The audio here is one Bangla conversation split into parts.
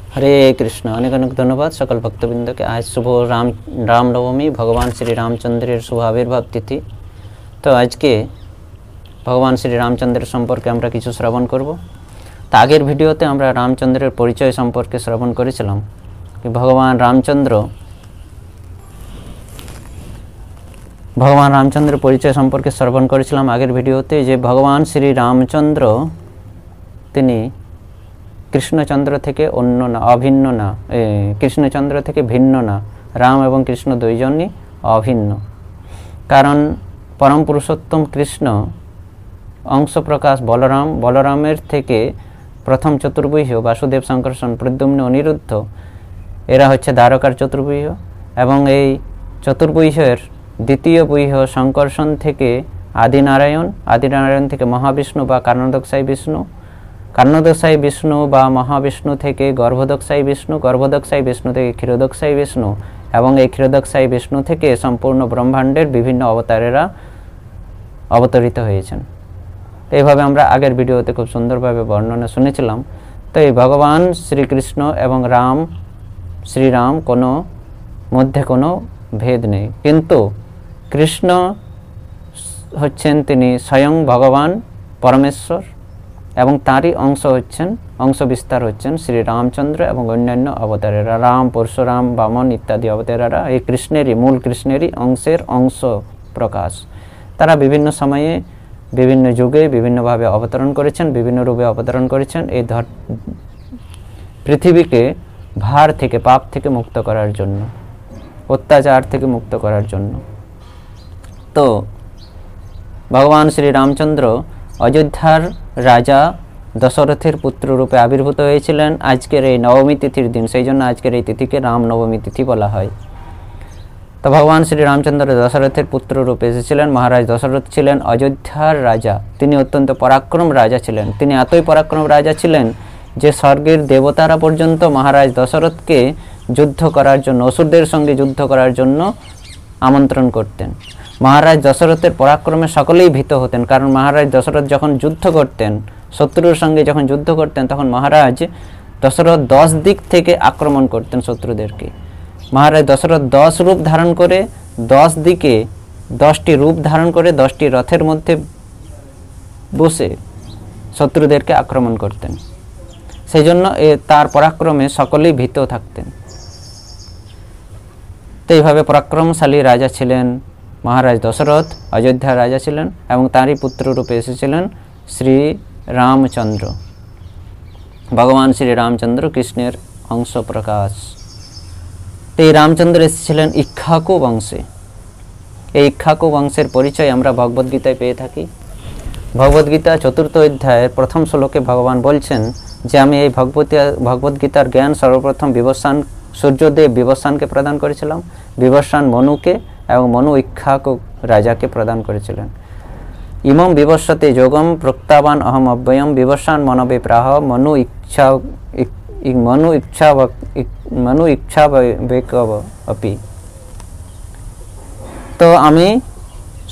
हरे कृष्ण। अनेक अनेक धन्यवाद सकल भक्तबिंद के। आज शुभ रामनवमी, भगवान श्री रामचंद्रेर शुभ आविर्भाव तिथि। तो आज के भगवान श्री रामचंद्रेर सम्पर्के आमरा किछु श्रवण करब। तो आगेर भिडियोते आमरा रामचंद्रेर परिचय सम्पर्के श्रवण करेছিলাম कि भगवान रामचंद्र परिचय सम्पर्के श्रवण करेছিলাম आगेर भिडियोते जे भगवान श्री रामचंद्र तिनि कृष्णचंद्र थेके अन्य ना, अभिन्न ना, कृष्णचंद्र थेके भिन्न ना। राम एवं कृष्ण दुइजनই अभिन्न, कारण परम पुरुषोत्तम कृष्ण अंश प्रकाश बलराम, बलरामेर थेके प्रथम चतुर्भुज वासुदेव, संकर्षण, प्रद्युम्न, अनिरुद्ध एरा हच्छे द्वारकार चतुर्भुज एवं এই चतुर्भुजेर द्वितीय भुज संकर्षण थेके आदिनारायण थेके महाविष्णु बा कारणोदकशायी विष्णु, कारणोदकशायी विष्णु बा महाविष्णु थेके गर्भोदकशायी विष्णु, गर्भोदकशायी विष्णु थेके क्षीरोदकशायी विष्णु एवं এই ক্ষীরোদকশায়ী विष्णु थेके सम्पूर्ण ब्रह्मांडेर विभिन्न अवतारेरा अवतरित हयेछेन। এইভাবে আমরা আগের ভিডিওতে খুব সুন্দরভাবে বর্ণনা শুনেছিলাম। তো এই ভগবান শ্রীকৃষ্ণ এবং শ্রীরাম কোনো মধ্যে কোনো ভেদ নেই, কিন্তু কৃষ্ণ হচ্ছেন তিনি স্বয়ং ভগবান পরমেশ্বর এবং তারই অংশ বিস্তার হচ্ছেন শ্রী রামচন্দ্র এবং অন্যান্য অবতারেরা, রাম, পরশুরাম, বামন ইত্যাদি অবতারেরা এই কৃষ্ণেরই মূল কৃষ্ণেরই অংশ প্রকাশ। তারা বিভিন্ন সময়ে বিভিন্ন যুগে বিভিন্নভাবে অবতরণ করেছেন, বিভিন্ন রূপে অবতরণ করেছেন এই পৃথিবীকে ভার থেকে, পাপ থেকে মুক্ত করার জন্য, অত্যাচার থেকে মুক্ত করার জন্য। তো ভগবান শ্রী রামচন্দ্র অযোধ্যার রাজা দশরথের পুত্র রূপে আবির্ভূত হয়েছিলেন আজকের এই নবমী তিথির দিন, সেই জন্য আজকের এই তিথিকে রামনবমী তিথি বলা হয়। তো ভগবান শ্রী রামচন্দ্র দশরথের পুত্র রূপে এসেছিলেন। মহারাজ দশরথ ছিলেন অযোধ্যার রাজা। তিনি অত্যন্ত পরাক্রম রাজা ছিলেন। তিনি এতই পরাক্রম রাজা ছিলেন যে স্বর্গের দেবতারা পর্যন্ত মহারাজ দশরথকে যুদ্ধ করার জন্য, অসুরদের সঙ্গে যুদ্ধ করার জন্য আমন্ত্রণ করতেন। মহারাজ দশরথের পরাক্রমে সকলেই ভীত হতেন, কারণ মহারাজ দশরথ যখন যুদ্ধ করতেন, শত্রুর সঙ্গে যখন যুদ্ধ করতেন, তখন মহারাজ দশরথ 10 দিক থেকে আক্রমণ করতেন শত্রুদেরকে। মহারাজ দশরথ 10 রূপ ধারণ করে 10 দিকে 10টি রূপ ধারণ করে 10টি রথের মধ্যে বসে শত্রুদেরকে আক্রমণ করতেন। সেই জন্য তার পরাক্রমে সকলেই ভীত থাকতেন। তো এইভাবে পরাক্রমশালী রাজা ছিলেন মহারাজ দশরথ, অযোধ্যার রাজা ছিলেন এবং তারই পুত্র রূপে এসেছিলেন শ্রী রামচন্দ্র। ভগবান শ্রী রামচন্দ্র কৃষ্ণের অংশ প্রকাশ। তো এই রামচন্দ্র এসেছিলেন ইক্ষ্বাকু বংশে। এই ইক্ষ্বাকু বংশের পরিচয় আমরা ভগবদ্গীতায় পেয়ে থাকি। ভগবদ্গীতা 4th অধ্যায়ের প্রথম শ্লোকে ভগবান বলছেন যে আমি এই ভগবদ্গীতার জ্ঞান সর্বপ্রথম সূর্যদেব বিবস্বানকে প্রদান করেছিলাম, বিবস্বান মনুকে এবং মনু ইক্ষ্বাকু রাজাকে প্রদান করেছিলেন। ইমম বিবস্বতে যোগম প্রক্তাবান অহম অব্যয়ম বিবস্বান মনবে প্রাহ মনু ইচ্ছা বেকব অপি। তো আমি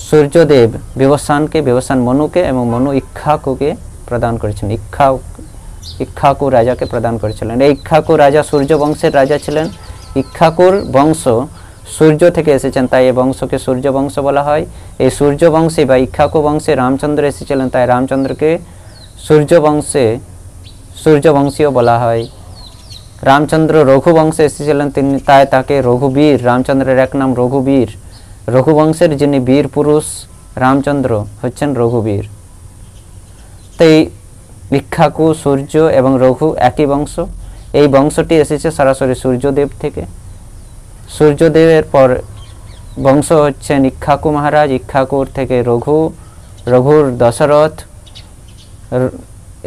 সূর্যদেব বিবস্বান মনুকে এবং মনু ইক্ষ্বাকুকে প্রদান করেছেন, ইক্ষ্বাকু রাজাকে প্রদান করেছিলেন। এই ইক্ষ্বাকু রাজা সূর্য বংশের রাজা ছিলেন। ইক্ষ্বাকুর বংশ সূর্য থেকে এসেছেন, তাই এই বংশকে সূর্য বংশ বলা হয়। এই সূর্য বংশে বা ইক্ষ্বাকু বংশে রামচন্দ্র এসেছিলেন, তাই রামচন্দ্রকে সূর্যবংশীয় বলা হয়। রামচন্দ্র রঘুবংশে এসেছিলেন, তাই তাকে রঘুবীর, রামচন্দ্রের এক নাম রঘুবীর। রঘুবংশের যিনি বীর পুরুষ রামচন্দ্র হচ্ছেন রঘুবীর। তো এই ইক্ষ্বাকু, সূর্য এবং রঘু একই বংশ। এই বংশটি এসেছে সরাসরি সূর্যদেব থেকে। সূর্যদেবের পর বংশ হচ্ছেন ইক্ষ্বাকু মহারাজ, ইক্ষ্বাকুর থেকে রঘুর দশরথ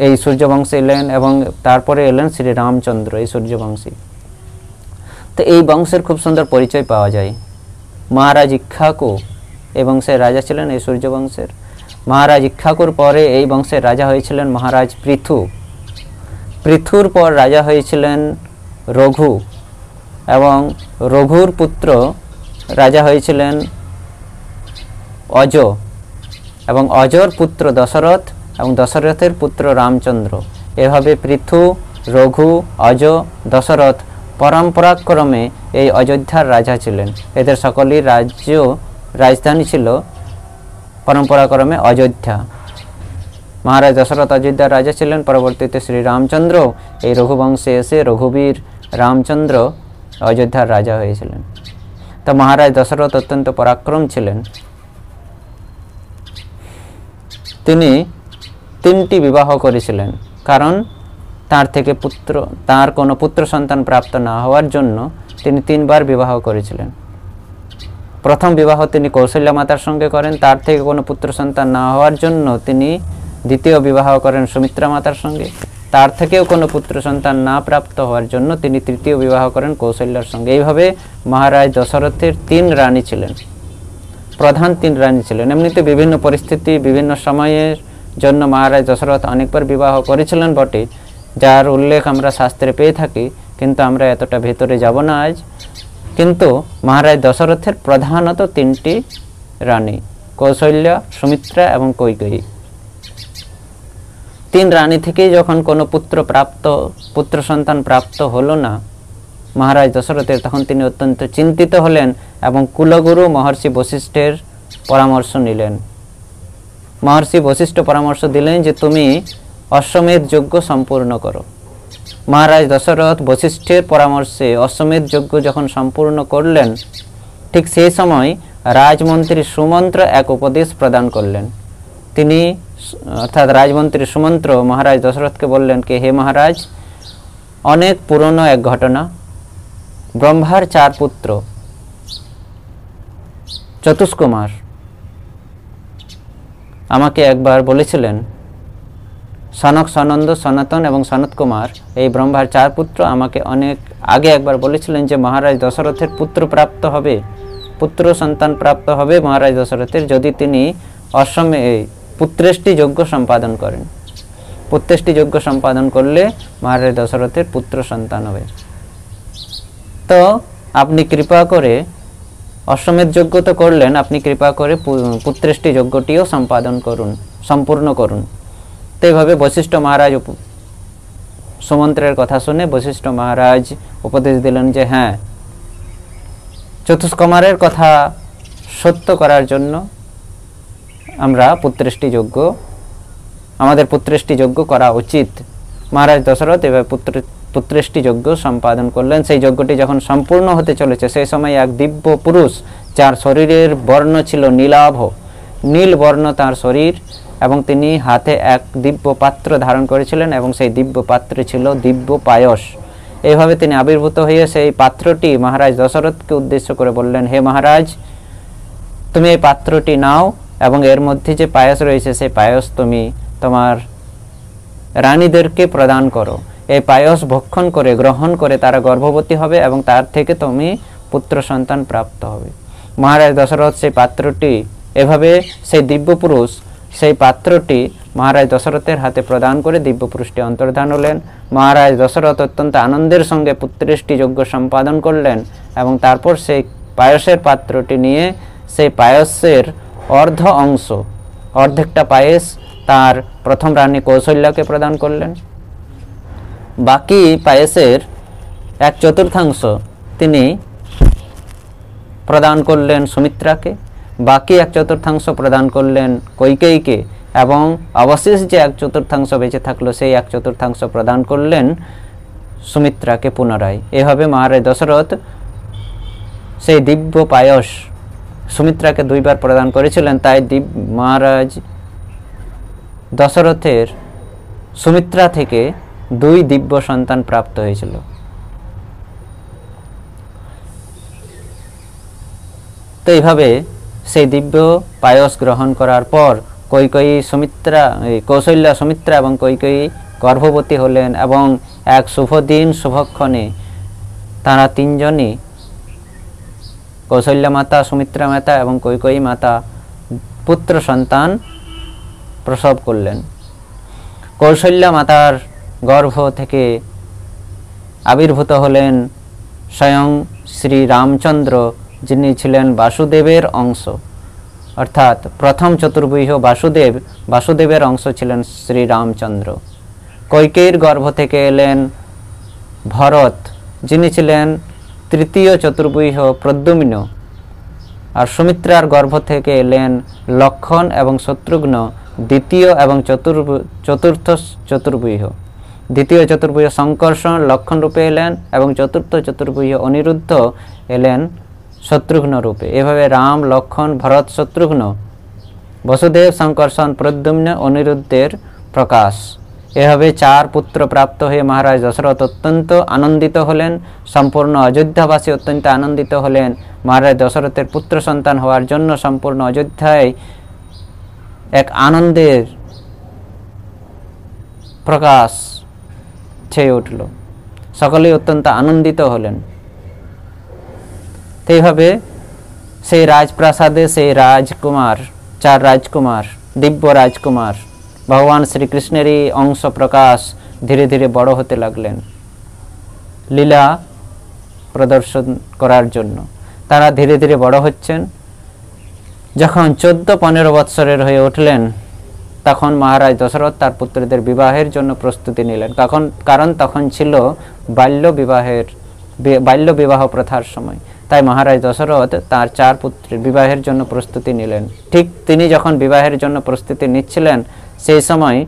এই সূর্যবংশে এলেন এবং তারপরে এলেন শ্রী রামচন্দ্র এই সূর্যবংশী। তো এই বংশের খুব সুন্দর পরিচয় পাওয়া যায়। মহারাজ ইক্ষ্বাকু এই বংশের রাজা ছিলেন, এই সূর্যবংশের। মহারাজ ইক্ষ্বাকুর পরে এই বংশের রাজা হয়েছিলেন মহারাজ পৃথু। পৃথুর পর রাজা হয়েছিলেন রঘু এবং রঘুর পুত্র রাজা হয়েছিলেন অজ এবং অজর পুত্র দশরথ এবং দশরথের পুত্র রামচন্দ্র। এভাবে পৃথু, রঘু, অজ, দশরথ পরম্পরাক্রমে এই অযোধ্যার রাজা ছিলেন। এদের সকলের রাজধানী ছিল পরম্পরাক্রমে অযোধ্যা। মহারাজ দশরথ অযোধ্যার রাজা ছিলেন। পরবর্তীতে শ্রী রামচন্দ্র এই রঘুবংশে এসে রঘুবীর রামচন্দ্র অযোধ্যার রাজা হয়েছিলেন। তো মহারাজ দশরথ অত্যন্ত পরাক্রম ছিলেন। তিনি 3টি বিবাহ করেছিলেন, কারণ তার কোনো পুত্র সন্তান প্রাপ্ত না হওয়ার জন্য তিনি 3বার বিবাহ করেছিলেন। প্রথম বিবাহ তিনি কৌশল্যা মাতার সঙ্গে করেন, তার থেকে কোনো পুত্র সন্তান না হওয়ার জন্য তিনি দ্বিতীয় বিবাহ করেন সুমিত্রা মাতার সঙ্গে, তার থেকেও কোনো পুত্র সন্তান না প্রাপ্ত হওয়ার জন্য তিনি তৃতীয় বিবাহ করেন কৌশল্যার সঙ্গে। এইভাবে মহারাজ দশরথের 3 রানী ছিলেন, প্রধান 3 রানী ছিলেন। এমনিতে বিভিন্ন পরিস্থিতি, বিভিন্ন সময়ের জন্য মহারাজ দশরথ অনেকবার বিবাহ করেছিলেন বটে, যার উল্লেখ আমরা শাস্ত্রে পেয়ে থাকি, কিন্তু আমরা এতটা ভেতরে যাব না আজ। কিন্তু মহারাজ দশরথের প্রধানত 3টি রানী, কৌশল্যা, সুমিত্রা এবং কৈকেয়ী। 3 রানী থেকেই যখন কোনো পুত্র সন্তান প্রাপ্ত হলো না মহারাজ দশরথের, তখন তিনি অত্যন্ত চিন্তিত হলেন এবং কুলগুরু মহর্ষি বশিষ্ঠের পরামর্শ নিলেন। মহর্ষি বশিষ্ঠ পরামর্শ দিলেন যে তুমি অশ্বমেধ যজ্ঞ সম্পূর্ণ করো। মহারাজ দশরথ বশিষ্ঠের পরামর্শে অশ্বমেধ যজ্ঞ যখন সম্পূর্ণ করলেন, ঠিক সেই সময় রাজমন্ত্রী সুমন্ত্র এক উপদেশ প্রদান করলেন। তিনি অর্থাৎ রাজমন্ত্রী সুমন্ত্র মহারাজ দশরথকে বললেন কি, হে মহারাজ, অনেক পুরনো এক ঘটনা। ব্রহ্মার 4 পুত্র চতুষ্কুমার আমাকে একবার বলেছিলেন, সনক, সনন্দ, সনাতন এবং সনত কুমার, এই ব্রহ্মার 4 পুত্র আমাকে অনেক আগে একবার বলেছিলেন যে মহারাজ দশরথের পুত্র সন্তান প্রাপ্ত হবে মহারাজ দশরথের, যদি তিনি পুত্রেষ্টি যজ্ঞ সম্পাদন করেন। পুত্রেষ্টি যজ্ঞ সম্পাদন করলে মহারাজ দশরথের পুত্র সন্তান হবে। তো আপনি কৃপা করে, অশ্বমেধ যজ্ঞ তো করলেন, আপনি কৃপা করে পুত্রেষ্টি যজ্ঞটিও সম্পূর্ণ করুন। তো এইভাবে বশিষ্ঠ মহারাজ সুমন্ত্রের কথা শুনে বশিষ্ঠ মহারাজ উপদেশ দিলেন যে হ্যাঁ, চতুষ্কুমারের কথা সত্য করার জন্য আমাদের পুত্রেষ্টি যজ্ঞ করা উচিত। মহারাজ দশরথ এবার পুত্রেষ্টি যজ্ঞ সম্পাদন করলেন। সেই যজ্ঞটি যখন সম্পূর্ণ হতে চলেছে, সেই সময় এক দিব্য পুরুষ, যার শরীরের বর্ণ ছিল নীলাভ, নীল বর্ণ তার শরীর, এবং তিনি হাতে এক দিব্য পাত্র ধারণ করেছিলেন এবং সেই দিব্য পাত্রে ছিল দিব্য পায়স। এইভাবে তিনি আবির্ভূত হয়ে সেই পাত্রটি মহারাজ দশরথকে উদ্দেশ্য করে বললেন, হে মহারাজ, তুমি এই পাত্রটি নাও এবং এর মধ্যে যে পায়স রয়েছে সেই পায়স তুমি তোমার রানীদেরকে প্রদান করো। এই পায়স ভক্ষণ করে, গ্রহণ করে তারা গর্ভবতী হবে এবং তার থেকে তুমি পুত্র সন্তান প্রাপ্ত হবে। মহারাজ দশরথ সেই পাত্রটি, এভাবে সেই দিব্য পুরুষ সেই পাত্রটি মহারাজ দশরথের হাতে প্রদান করে দিব্য পুরুষটি অন্তর্ধান হলেন। মহারাজ দশরথ অত্যন্ত আনন্দের সঙ্গে পুত্রেষ্টি যজ্ঞ সম্পাদন করলেন এবং তারপর সেই পায়সের পাত্রটি নিয়ে সেই পায়সের অর্ধেকটা পায়েস তার প্রথম রানী কৌশল্যাকে প্রদান করলেন। বাকি পায়েসের 1/4 তিনি প্রদান করলেন সুমিত্রাকে, বাকি 1/4 প্রদান করলেন কৈকেয়ীকে, এবং অবশেষ যে 1/4 বেঁচে থাকলো সেই 1/4 প্রদান করলেন সুমিত্রাকে পুনরায়। এভাবে মহারাজ দশরথ সেই দিব্য পায়স সুমিত্রাকে 2বার প্রদান করেছিলেন। তাই মহারাজ দশরথের সুমিত্রা থেকে 2 দিব্য সন্তান প্রাপ্ত হয়েছিল। তো এইভাবে সেই দিব্য পায়স গ্রহণ করার পর কৌশল্যা, সুমিত্রা এবং কৈকেয়ী গর্ভবতী হলেন এবং এক শুভ দিন শুভক্ষণে তারা 3 জনই, কৌশল্যা মাতা, সুমিত্রা মাতা এবং কৈকেয়ী মাতা, পুত্র সন্তান প্রসব করলেন। কৌশল্যা মাতার গর্ভ থেকে আবির্ভূত হলেন স্বয়ং শ্রী রামচন্দ্র, যিনি ছিলেন বাসুদেবের অংশ, অর্থাৎ প্রথম চতুর্ভুজ বাসুদেবের অংশ ছিলেন শ্রী রামচন্দ্র। কৈকেয়ীর গর্ভ থেকে এলেন ভরত যিনি ছিলেন তৃতীয় চতুর্ভুজ প্রদ্যুম্ন, আর সুমিত্রার গর্ভ থেকে এলেন লক্ষণ এবং শত্রুঘ্ন দ্বিতীয় এবং চতুর্থ চতুর্ভুজ। দ্বিতীয় চতুর্ভুজ সংকর্ষণ লক্ষণ রূপে এলেন এবং চতুর্থ চতুর্ভুজ অনিরুদ্ধ এলেন শত্রুঘ্ন রূপে। এভাবে রাম, লক্ষণ, ভরত, শত্রুঘ্ন, বসুদেব, সংকর্ষণ, প্রদ্যুম্ন, অনিরুদ্ধের প্রকাশ। এভাবে 4 পুত্র প্রাপ্ত হয়ে মহারাজ দশরথ অত্যন্ত আনন্দিত হলেন। সম্পূর্ণ অযোধ্যাবাসী অত্যন্ত আনন্দিত হলেন। মহারাজ দশরথের পুত্র সন্তান হওয়ার জন্য সম্পূর্ণ অযোধ্যায় এক আনন্দের প্রকাশ ছেয়ে উঠল। সকলেই অত্যন্ত আনন্দিত হলেন। এইভাবে সেই রাজপ্রাসাদে সেই রাজকুমার, 4 রাজকুমার, দিব্য রাজকুমার ভগবান শ্রীকৃষ্ণেরই অংশ প্রকাশ ধীরে ধীরে বড় হতে লাগলেন লীলা প্রদর্শন করার জন্য। তারা ধীরে ধীরে বড় হচ্ছেন। যখন 14-15 বৎসরের হয়ে উঠলেন তখন মহারাজ দশরথ তার পুত্রদের বিবাহের জন্য প্রস্তুতি নিলেন। কারণ তখন ছিল বাল্য বিবাহ প্রথার সময়। তাই মহারাজ দশরথ তার 4 পুত্রের বিবাহের জন্য প্রস্তুতি নিলেন। ঠিক তিনি যখন বিবাহের জন্য প্রস্তুতি নিচ্ছিলেন সেই সময়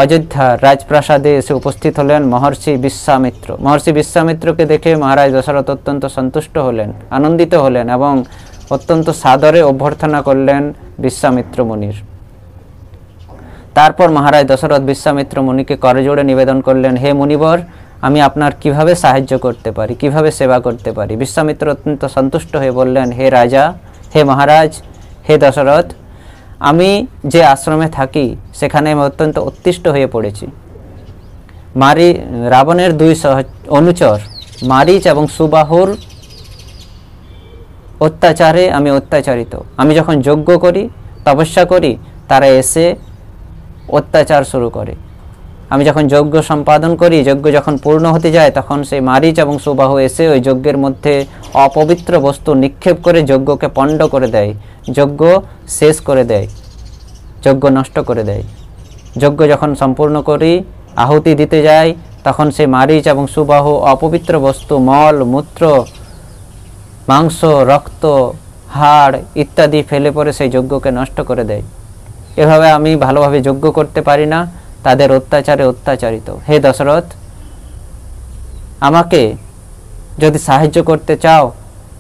অযোধ্যা রাজপ্রাসাদে এসে উপস্থিত হলেন মহর্ষি বিশ্বামিত্র। মহর্ষি বিশ্বামিত্রকে দেখে মহারাজ দশরথ অত্যন্ত সন্তুষ্ট হলেন, আনন্দিত হলেন এবং অত্যন্ত সাদরে অভ্যর্থনা করলেন বিশ্বামিত্র মুনির। তারপর মহারাজ দশরথ বিশ্বামিত্র মুনিকে করজোড়ে নিবেদন করলেন, হে মুনিবর, আমি আপনার কিভাবে সাহায্য করতে পারি, কিভাবে সেবা করতে পারি। বিশ্বামিত্র অত্যন্ত সন্তুষ্ট হয়ে বললেন, হে রাজা, হে মহারাজ, হে দশরথ, আমি যে আশ্রমে থাকি সেখানে আমি অত্যন্ত অতিষ্ঠ হয়ে পড়েছি। রাবণের 2 অনুচর মারীচ এবং সুবাহুর অত্যাচারে আমি অত্যাচারিত। আমি যখন যজ্ঞ করি, তপস্যা করি, তারা এসে অত্যাচার শুরু করে। আমি যখন যজ্ঞ সম্পাদন করি, যজ্ঞ যখন পূর্ণ হতে যায়, তখন সেই মারীচ এবং সুবাহু এসে ওই যজ্ঞের মধ্যে অপবিত্র বস্তু নিক্ষেপ করে যজ্ঞকে পণ্ড করে দেয়, যজ্ঞ শেষ করে দেয়, যজ্ঞ নষ্ট করে দেয়। যজ্ঞ যখন সম্পূর্ণ করি, আহুতি দিতে যাই, তখন সেই মারীচ এবং সুবাহু অপবিত্র বস্তু মল, মূত্র, মাংস, রক্ত, হাড় ইত্যাদি ফেলে পরে সেই যজ্ঞকে নষ্ট করে দেয়। এভাবে আমি ভালোভাবে যজ্ঞ করতে পারি না, তাদের অত্যাচারে অত্যাচারিত। হে দশরথ, আমাকে যদি সাহায্য করতে চাও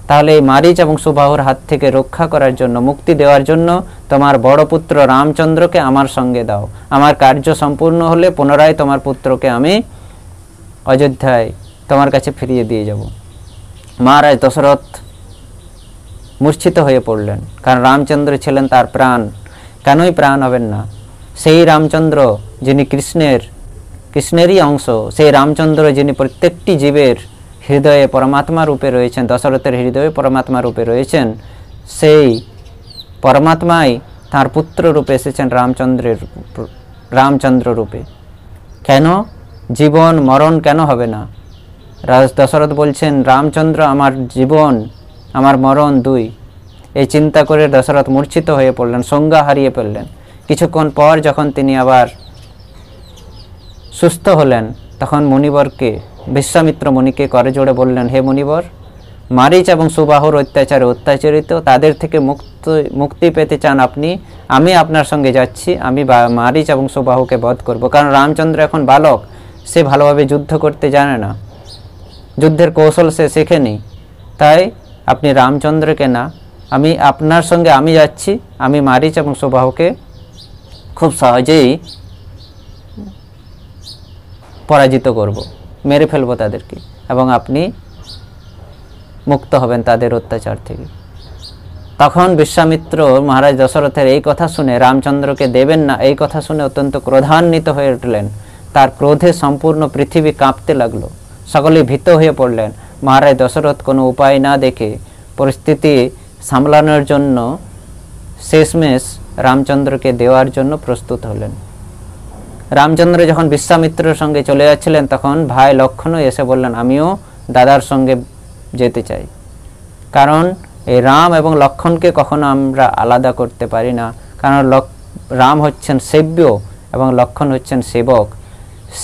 তাহলে এই মারীচ এবং সুবাহুর হাত থেকে রক্ষা করার জন্য, মুক্তি দেওয়ার জন্য তোমার বড় পুত্র রামচন্দ্রকে আমার সঙ্গে দাও। আমার কার্য সম্পূর্ণ হলে পুনরায় তোমার পুত্রকে আমি অযোধ্যায় তোমার কাছে ফিরিয়ে দিয়ে যাব। মহারাজ দশরথ মূর্ছিত হয়ে পড়লেন, কারণ রামচন্দ্র ছিলেন তার প্রাণ। কেনই প্রাণ হবেন না? সেই রামচন্দ্র যিনি কৃষ্ণেরই অংশ, সেই রামচন্দ্র যিনি প্রত্যেকটি জীবের হৃদয়ে পরমাত্মা রূপে রয়েছেন, দশরথের হৃদয়ে পরমাত্মা রূপে রয়েছেন, সেই পরমাত্মাই তাঁর পুত্র রূপে এসেছেন রামচন্দ্র রূপে। কেন জীবন মরণ কেন হবে না? দশরথ বলছেন, রামচন্দ্র আমার জীবন, আমার মরণ 2। এই চিন্তা করে দশরথ মূর্ছিত হয়ে পড়লেন, সংজ্ঞা হারিয়ে ফেললেন। কিছুক্ষণ পর যখন তিনি আবার সুস্থ হলেন, তখন মুনিবরকে, বিশ্বামিত্র মুনিকে করজোড়ে বললেন, হে মুনিবর, মারীচ এবং সুবাহুর অত্যাচারে অত্যাচারিত, তাদের থেকে মুক্তি পেতে চান আপনি, আমি আপনার সঙ্গে যাচ্ছি। আমি মারীচ এবং সুবাহুকে বধ করব। কারণ রামচন্দ্র এখন বালক, সে ভালোভাবে যুদ্ধ করতে জানে না, যুদ্ধের কৌশল সে শেখেনি। তাই আপনি রামচন্দ্রকে না, আমি আপনার সঙ্গে আমি যাচ্ছি, আমি মারীচ এবং সুবাহুকে খুব সহজেই পরাজিত করব, মেরে ফেলব তাদেরকে, এবং আপনি মুক্ত হবেন তাদের অত্যাচার থেকে। তখন বিশ্বামিত্র মহারাজ দশরথের এই কথা শুনে, রামচন্দ্রকে দেবেন না এই কথা শুনে অত্যন্ত ক্রোধান্বিত হয়ে উঠলেন। তার ক্রোধে সম্পূর্ণ পৃথিবী কাঁপতে লাগলো, সকলে ভীত হয়ে পড়লেন। মহারাজ দশরথ কোনো উপায় না দেখে পরিস্থিতি সামলানোর জন্য শেষমেশ রামচন্দ্রকে দেওয়ার জন্য প্রস্তুত হলেন। রামচন্দ্র যখন বিশ্বামিত্রের সঙ্গে চলে যাচ্ছিলেন, তখন ভাই লক্ষণও এসে বললেন, আমিও দাদার সঙ্গে যেতে চাই। কারণ এই রাম এবং লক্ষণকে কখনো আমরা আলাদা করতে পারি না, কারণ রাম হচ্ছেন সেব্য এবং লক্ষণ হচ্ছেন সেবক।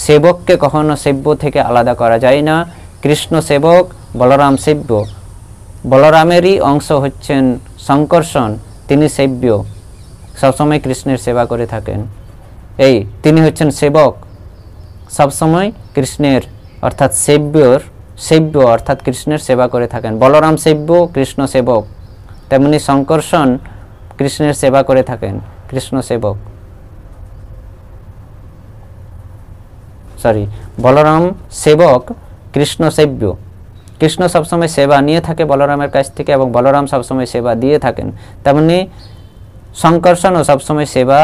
সেবককে কখনো সেব্য থেকে আলাদা করা যায় না। কৃষ্ণ সেবক, বলরাম সেব্য। বলরামেরই অংশ হচ্ছেন শঙ্কর্ষণ, তিনি সেব্য, সবসময় কৃষ্ণের সেবা করে থাকেন। এই তিনি হচ্ছেন সেবক, সবসময় কৃষ্ণের অর্থাৎ সেব্য অর্থাৎ কৃষ্ণের সেবা করে থাকেন। বলরাম সেব্য, কৃষ্ণ সেবক। তেমনি শঙ্কর্ষণ কৃষ্ণের সেবা করে থাকেন, কৃষ্ণ সেবক। বলরাম সেবক, কৃষ্ণ সেব্য। কৃষ্ণ সবসময় সেবা নিয়ে থাকে বলরামের কাছ থেকে এবং বলরাম সবসময় সেবা দিয়ে থাকেন। তেমনি শঙ্কর্ষণও সবসময় সেবা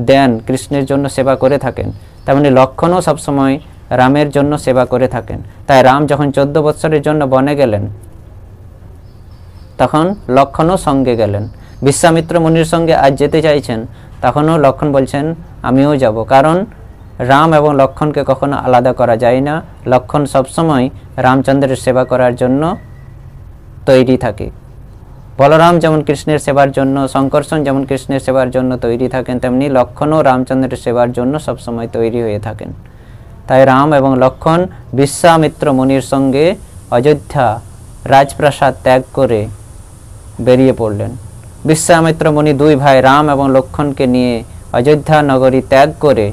দেন, কৃষ্ণের জন্য সেবা করে থাকেন। তেমনি লক্ষ্মণও সবসময় রামের জন্য সেবা করে থাকেন। তাই রাম যখন 14 বৎসরের জন্য বনে গেলেন তখন লক্ষ্মণও সঙ্গে গেলেন। বিশ্বামিত্র মুনির সঙ্গে আজ যেতে চাইছেন, তখনও লক্ষ্মণ বলছেন আমিও যাব, কারণ রাম এবং লক্ষ্মণকে কখনো আলাদা করা যায় না। লক্ষ্মণ সবসময় রামচন্দ্রের সেবা করার জন্য তৈরি থাকে। বলরাম যেমন কৃষ্ণের সেবার জন্য, শঙ্কর্ষণ যেমন কৃষ্ণের সেবার জন্য তৈরি থাকেন, তেমনি লক্ষ্মণও রামচন্দ্রের সেবার জন্য সবসময় তৈরি হয়ে থাকেন। তাই রাম এবং লক্ষ্মণ বিশ্বামিত্র মুনির সঙ্গে অযোধ্যা রাজপ্রাসাদ ত্যাগ করে বেরিয়ে পড়লেন। বিশ্বামিত্র মুনি দুই ভাই রাম এবং লক্ষ্মণকে নিয়ে অযোধ্যা নগরী ত্যাগ করে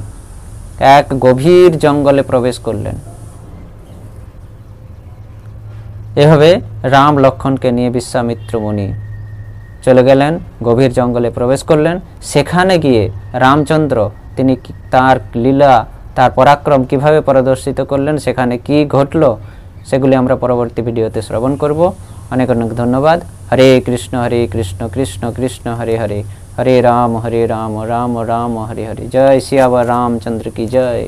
এক গভীর জঙ্গলে প্রবেশ করলেন। এভাবে রাম লক্ষ্মণকে নিয়ে বিশ্বামিত্র মুনি চলে গেলেন, গভীর জঙ্গলে প্রবেশ করলেন। সেখানে গিয়ে রামচন্দ্র তিনি তার লীলা, তার পরাক্রম কিভাবে প্রদর্শিত করলেন, সেখানে কি ঘটলো, সেগুলি আমরা পরবর্তী ভিডিওতে শ্রবণ করব। অনেক অনেক ধন্যবাদ। হরে কৃষ্ণ কৃষ্ণ কৃষ্ণ হরে হরে, হরে রাম রাম রাম হরে হরে। জয় সিয়াवर रामचंद्र की जय।